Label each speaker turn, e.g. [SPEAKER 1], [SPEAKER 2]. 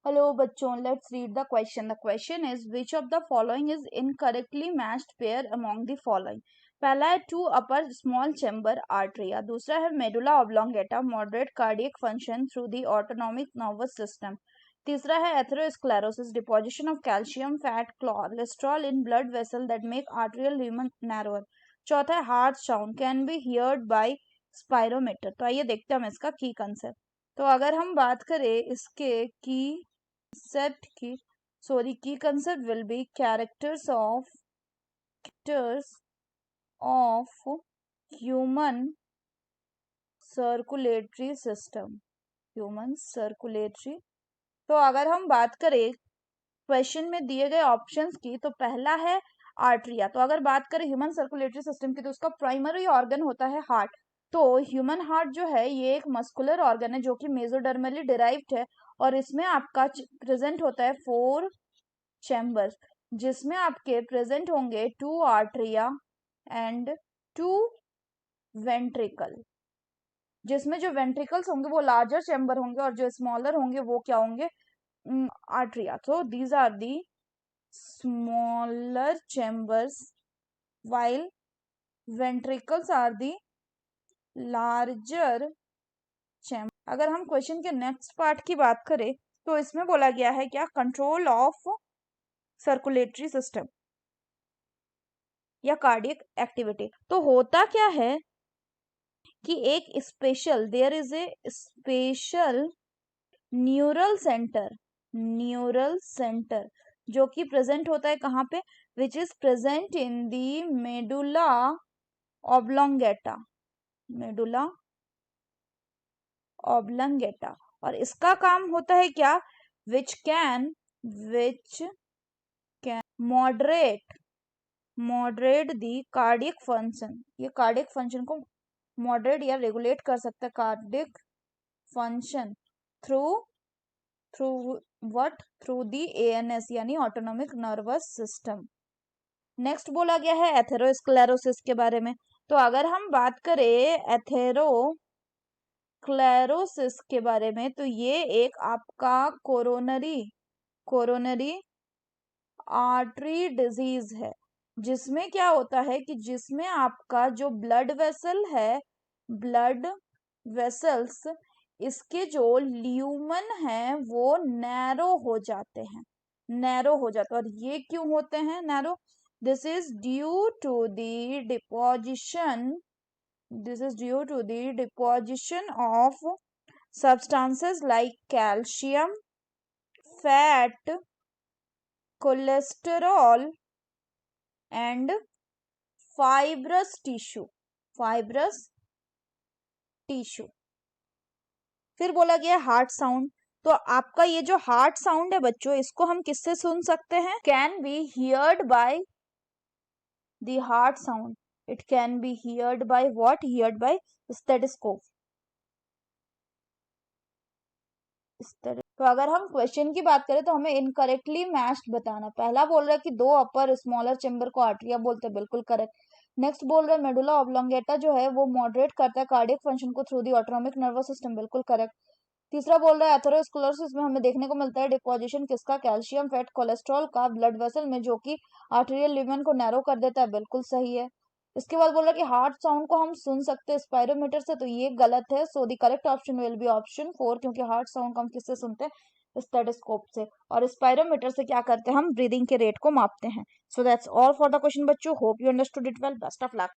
[SPEAKER 1] Hello बच्चों, let's read the question. The question is which of the following is incorrectly matched pair among the following. पहला है two upper small chamber arteria, दूसरा है medulla oblongata, moderate cardiac function through the autonomic nervous system, तीसरा है atherosclerosis, deposition of calcium, fat, cholesterol in blood vessel that make arterial lumen narrower, चौथा है heart sound can be heard by spirometer. तो आइए देखते हैं हम इसका की कंसेप्ट. तो अगर हम बात करें इसके की concept will be characters of human circulatory system. तो अगर हम बात करें क्वेश्चन में दिए गए ऑप्शंस की, तो पहला है आर्टरिया. तो अगर बात करें ह्यूमन सर्कुलेटरी सिस्टम की, तो उसका प्राइमरी ऑर्गन होता है हार्ट. तो ह्यूमन हार्ट जो है ये एक मस्कुलर ऑर्गन है जो कि मेसोडर्मली डिराइव्ड है, और इसमें आपका प्रेजेंट होता है 4 चैम्बर्स, जिसमें आपके प्रेजेंट होंगे 2 आर्टरिया एंड 2 वेंट्रिकल, जिसमें जो वेंट्रिकल्स होंगे वो लार्जर चैम्बर होंगे और जो स्मॉलर होंगे वो क्या होंगे, आर्टरिया. So these are the smaller chambers while ventricles are the larger chamber. अगर हम क्वेश्चन के नेक्स्ट पार्ट की बात करें, तो इसमें बोला गया है क्या, कंट्रोल ऑफ सर्कुलेटरी सिस्टम या कार्डियक एक्टिविटी. तो होता क्या है कि एक special there is a special neural centre जो कि प्रेजेंट होता है कहाँ पे, which is present in the medulla oblongata. और इसका काम होता है क्या, which can moderate the cardiac function. ये कार्डियक फंक्शन को मॉडरेट या रेगुलेट कर सकता है, cardiac function through the ANS यानी ऑटोनॉमिक नर्वस सिस्टम. नेक्स्ट बोला गया है एथेरोस्क्लेरोसिस के बारे में. तो अगर हम बात करें एथेरोस्क्लेरोसिस के बारे में, तो ये एक आपका कोरोनरी आर्टरी डिजीज है, जिसमें क्या होता है कि जिसमें आपका जो ब्लड वेसल्स इसके जो ल्यूमन है वो नैरो हो जाते हैं. और ये क्यों होते हैं narrow, this is due to the deposition of substances like calcium, fat, cholesterol and fibrous tissue. फिर बोला गया हार्ट साउंड. तो आपका ये जो हार्ट साउंड है बच्चों, इसको हम किससे सुन सकते हैं, can be heard by the heart sound. It can be heard by what, heard by stethoscope. तो अगर हम क्वेश्चन की बात करें तो हमें इनकरेक्टली मैच्ड बताना. पहला बोल रहा है कि 2 अपर स्मॉलर चेम्बर को आर्टरिया बोलते हैं, बिल्कुल करेक्ट. नेक्स्ट बोल रहा है मेडुला ऑब्लोंगेटा जो है वो मॉडरेट करता है कार्डियक फंक्शन को through the autonomic nervous system, बिल्कुल करेक्ट. तीसरा बोल रहा है एथेरोस्क्लेरोसिस में हमें देखने को मिलता है डिपोजिशन किसका, कैल्शियम, फैट, कोलेस्ट्रॉल का ब्लड वेसल में, जो कि आर्टेरियल ल्यूमेन को नैरो कर देता है, बिल्कुल सही है. इसके बाद बोल रहा है कि हार्ट साउंड को हम सुन सकते हैं स्पायरोमीटर से, तो ये गलत है. So the correct option will be option 4, क्योंकि हार्ट साउंड को हम किससे सुनते हैं, स्टेथोस्कोप से, और स्पायरोमीटर से क्या करते हैं, हम ब्रीदिंग के रेट को मापते हैं. So that's all for the question बच्चों. Hope you understood it well. Best of luck.